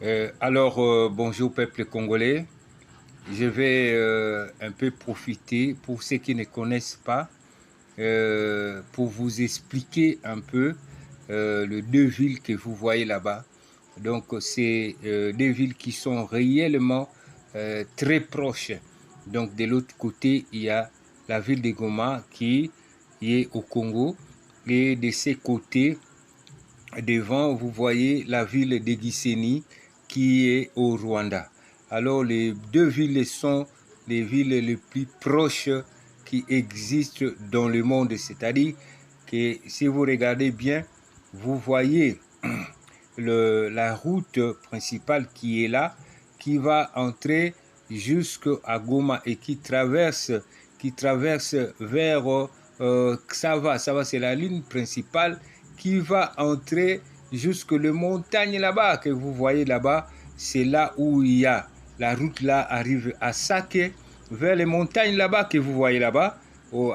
Bonjour peuple congolais. Je vais un peu profiter, pour ceux qui ne connaissent pas, pour vous expliquer un peu les deux villes que vous voyez là-bas. Donc, c'est deux villes qui sont réellement très proches. Donc, de l'autre côté, il y a la ville de Goma qui est au Congo. Et de ces côtés, devant, vous voyez la ville de Gisenyi qui est au Rwanda. Alors, les deux villes sont les villes les plus proches qui existent dans le monde. C'est-à-dire que si vous regardez bien, vous voyez la route principale qui est là, qui va entrer jusqu'à Goma et qui traverse vers Xava. Xava, c'est la ligne principale qui va entrer jusque les montagnes là-bas que vous voyez là-bas. C'est là où il y a la route là arrive à Sake, vers les montagnes là-bas que vous voyez là-bas,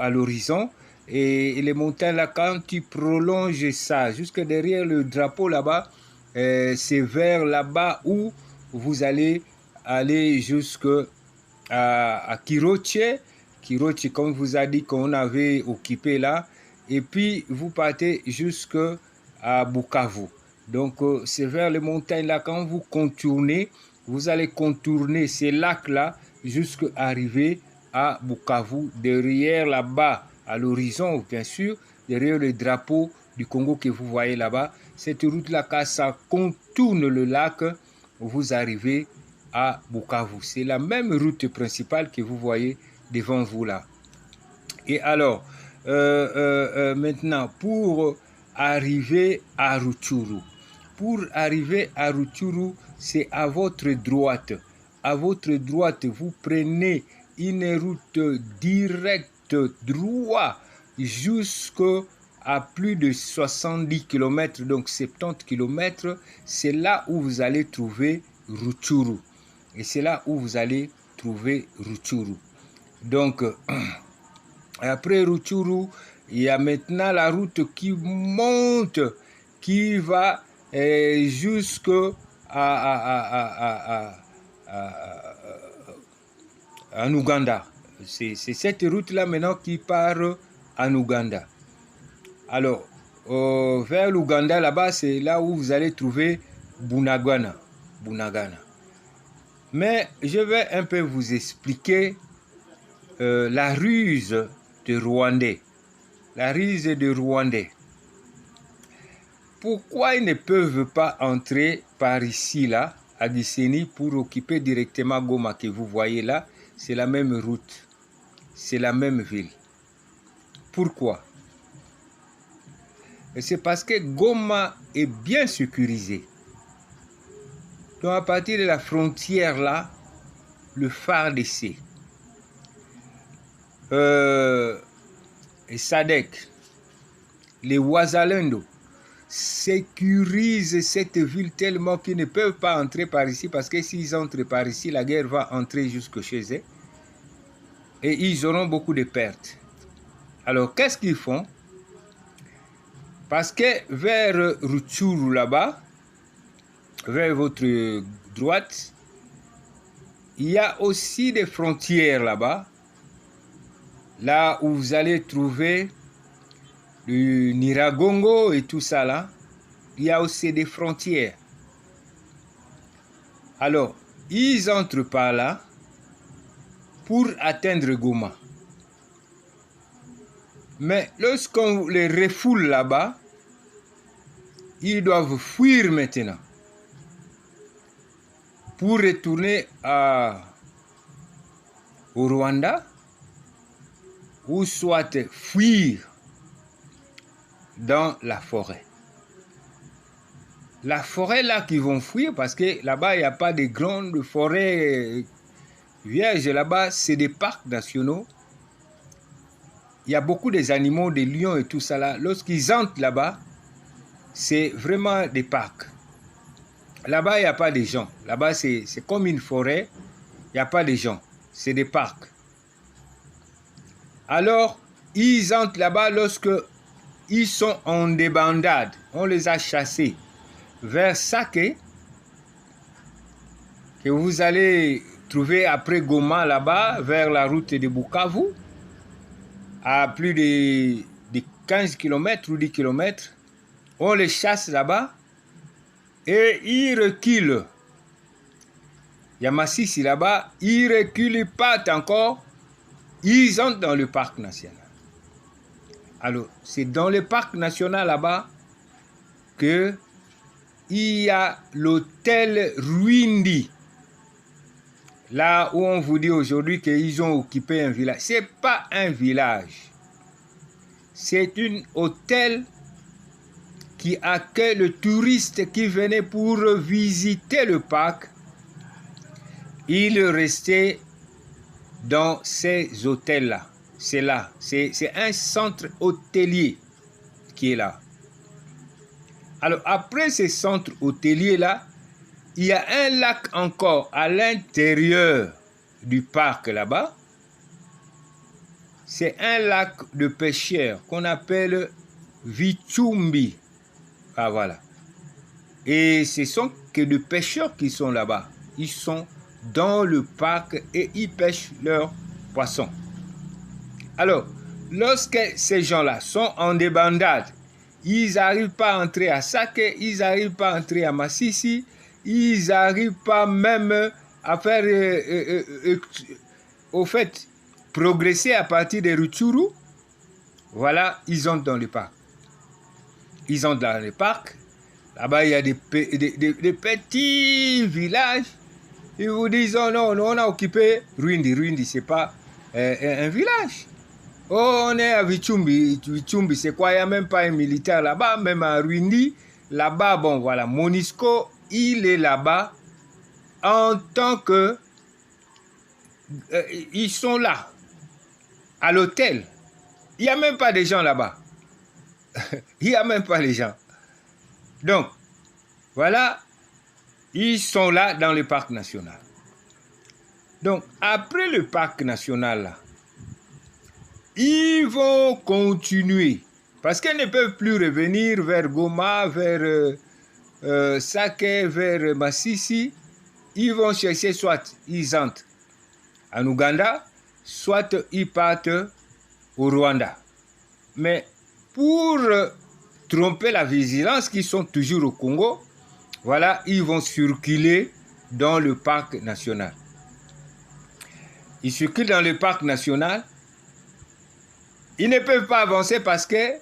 à l'horizon. Et les montagnes là, quand tu prolonges ça jusque derrière le drapeau là-bas, c'est vers là-bas où vous allez aller jusque à Kiroche. Kiroche, comme vous a dit qu'on avait occupé là. Et puis, vous partez jusque à Bukavu. Donc, c'est vers les montagnes là. Quand vous contournez, vous allez contourner ces lacs-là jusqu'à arriver à Bukavu, derrière là-bas, à l'horizon, bien sûr, derrière le drapeau du Congo que vous voyez là-bas. Cette route-là, quand ça contourne le lac, vous arrivez à Bukavu. C'est la même route principale que vous voyez devant vous là. Et alors, maintenant, pour arriver à Rutshuru, c'est à votre droite. À votre droite, vous prenez une route directe, droit, jusqu'à plus de 70 km, donc 70 km. C'est là où vous allez trouver Rutshuru. Et c'est là où vous allez trouver Rutshuru. Donc, après Rutshuru, il y a maintenant la route qui monte, qui va jusqu'à en Ouganda. C'est cette route-là maintenant qui part en Ouganda. Alors, vers l'Ouganda, là-bas, c'est là où vous allez trouver Bunagana. Mais je vais un peu vous expliquer la ruse de Rwandais. La ruse de Rwandais. Pourquoi ils ne peuvent pas entrer par ici, là, à Gisenyi, pour occuper directement Goma que vous voyez là? C'est la même route. C'est la même ville. Pourquoi? C'est parce que Goma est bien sécurisé. Donc à partir de la frontière là, le FARDC, et SADC, les Wazalendo sécurisent cette ville tellement qu'ils ne peuvent pas entrer par ici, parce que s'ils entrent par ici, la guerre va entrer jusque chez eux et ils auront beaucoup de pertes. Alors qu'est-ce qu'ils font? Parce que vers Rutshuru là-bas, vers votre droite, il y a aussi des frontières là-bas, là où vous allez trouver le Nyiragongo et tout ça là. Il y a aussi des frontières. Alors, ils entrent par là pour atteindre Goma. Mais lorsqu'on les refoule là-bas, ils doivent fuir maintenant pour retourner au Rwanda, ou soit fuir dans la forêt. La forêt là qu'ils vont fuir, parce que là-bas il n'y a pas de grandes forêts vierges, là-bas c'est des parcs nationaux. Il y a beaucoup des animaux, des lions et tout ça là. Lorsqu'ils entrent là-bas, c'est vraiment des parcs. Là-bas il n'y a pas de gens. Là-bas c'est comme une forêt, il n'y a pas de gens. C'est des parcs. Alors, ils entrent là-bas lorsque ils sont en débandade. On les a chassés vers Sake. que vous allez trouver après Goma, là-bas, vers la route de Bukavu, à plus de 15 km ou 10 km. On les chasse là-bas et ils reculent. Il y a Massissi là-bas, ils reculent, ils partent encore, ils entrent dans le parc national. Alors, c'est dans le parc national là-bas que il y a l'hôtel Rwindi. Là où on vous dit aujourd'hui qu'ils ont occupé un village. Ce n'est pas un village. C'est un hôtel qui accueille le touriste qui venait pour visiter le parc. Il restait dans ces hôtels-là. C'est là. C'est un centre hôtelier qui est là. Alors, après ce centre hôtelier-là, il y a un lac encore à l'intérieur du parc là-bas. C'est un lac de pêcheurs qu'on appelle Vichumbi. Ah, voilà. Et ce sont que des pêcheurs qui sont là-bas. Ils sont dans le parc et ils pêchent leurs poissons. Alors, lorsque ces gens-là sont en débandade, ils n'arrivent pas à entrer à Sake, ils n'arrivent pas à entrer à Massissi, ils n'arrivent pas même à faire, au fait, progresser à partir de Rutshuru. Voilà, ils entrent dans le parc. Ils entrent dans le parc. Là-bas, il y a des petits villages. Ils vous disent, oh non, on a occupé Rwindi. Rwindi, ce n'est pas un village. Oh, on est à Vichumbi. Vichumbi, c'est quoi? Il n'y a même pas un militaire là-bas, même à Rwindi. Là-bas, bon, voilà, Monisco, il est là-bas en tant que... ils sont là, à l'hôtel. Il n'y a même pas de gens là-bas. Il n'y a même pas les gens. Donc, voilà, ils sont là dans le parc national. Donc, après le parc national, là, ils vont continuer. Parce qu'ils ne peuvent plus revenir vers Goma, vers Sake, vers Massissi. Ils vont chercher, soit ils entrent en Ouganda, soit ils partent au Rwanda. Mais pour tromper la vigilance, qui sont toujours au Congo, voilà, ils vont circuler dans le parc national. Ils circulent dans le parc national. Ils ne peuvent pas avancer parce que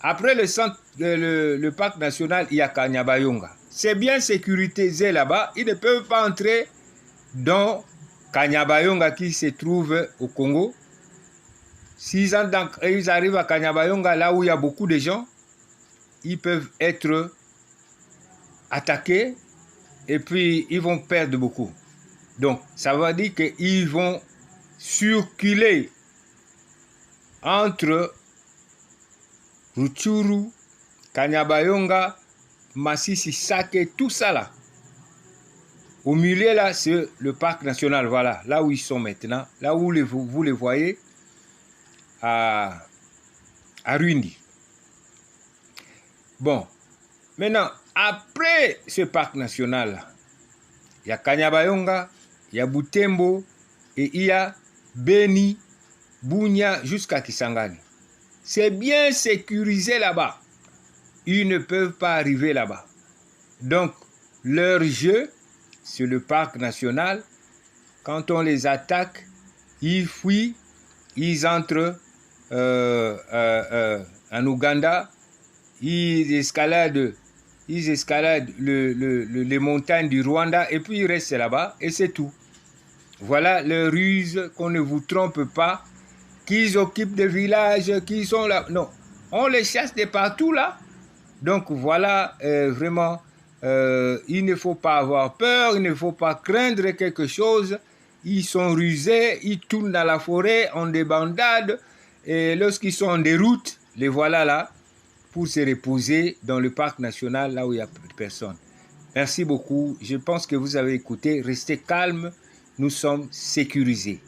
après le parc national, il y a Kanyabayonga. C'est bien sécurisé là-bas. Ils ne peuvent pas entrer dans Kanyabayonga qui se trouve au Congo. S'ils arrivent à Kanyabayonga, là où il y a beaucoup de gens, ils peuvent être attaqués et puis ils vont perdre beaucoup. Donc, ça veut dire qu'ils vont circuler entre Rutshuru, Kanyabayonga, Massissi, Sake, tout ça là. Au milieu là, c'est le parc national, voilà, là où ils sont maintenant, là où vous les voyez, à Rwindi. Bon, maintenant, après ce parc national là, il y a Kanyabayonga, il y a Butembo, et il y a Beni, Bunia, jusqu'à Kisangani. C'est bien sécurisé là-bas. Ils ne peuvent pas arriver là-bas. Donc, leur jeu, sur le parc national, quand on les attaque, ils fuient, ils entrent en Ouganda, ils escaladent les montagnes du Rwanda et puis ils restent là-bas et c'est tout. Voilà les ruses, qu'on ne vous trompe pas, qu'ils occupent des villages, qu'ils sont là. Non, on les chasse de partout là. Donc voilà, vraiment, il ne faut pas avoir peur, il ne faut pas craindre quelque chose. Ils sont rusés, ils tournent dans la forêt en débandade. Et lorsqu'ils sont en déroute, les voilà là pour se reposer dans le parc national, là où il n'y a personne. Merci beaucoup. Je pense que vous avez écouté. Restez calme. Nous sommes sécurisés.